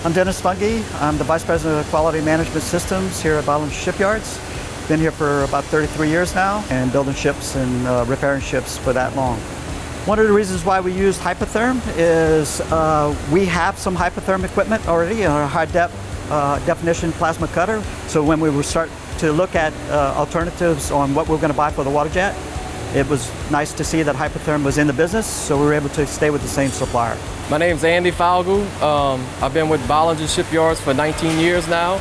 I'm Dennis Fungi. I'm the Vice President of Quality Management Systems here at Bollinger Shipyards. Been here for about 33 years now and building ships and repairing ships for that long. One of the reasons why we use hypotherm is we have some hypotherm equipment already in our high definition plasma cutter. So when we would start to look at alternatives on what we're going to buy for the Waterjet, it was nice to see that hypotherm was in the business, so we were able to stay with the same supplier. My name's Andy Falgu. I've been with Bollinger Shipyards for 19 years now.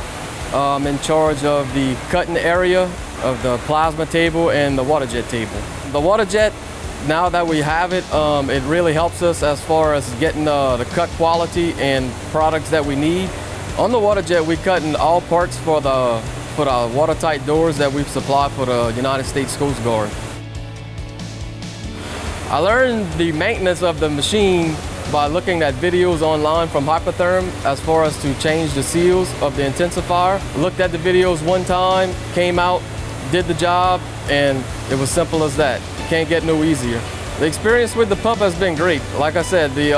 I'm in charge of the cutting area of the plasma table and the Waterjet table. The Waterjet, now that we have it, it really helps us as far as getting the cut quality and products that we need. On the Waterjet, we cut in all parts for the watertight doors that we've supplied for the United States Coast Guard. I learned the maintenance of the machine by looking at videos online from Hypotherm as far as to change the seals of the intensifier. Looked at the videos one time, came out, did the job, and it was simple as that. Can't get no easier. The experience with the pump has been great. Like I said, the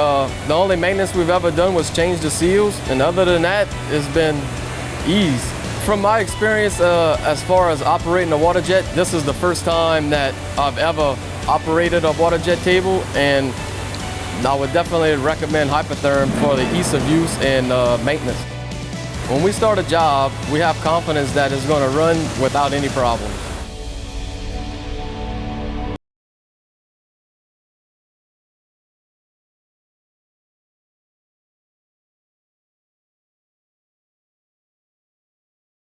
only maintenance we've ever done was change the seals, and other than that, it's been ease. From my experience as far as operating a Waterjet, this is the first time that I've ever operated a Waterjet table, and I would definitely recommend Hypotherm for the ease of use and maintenance. When we start a job, we have confidence that it's going to run without any problems.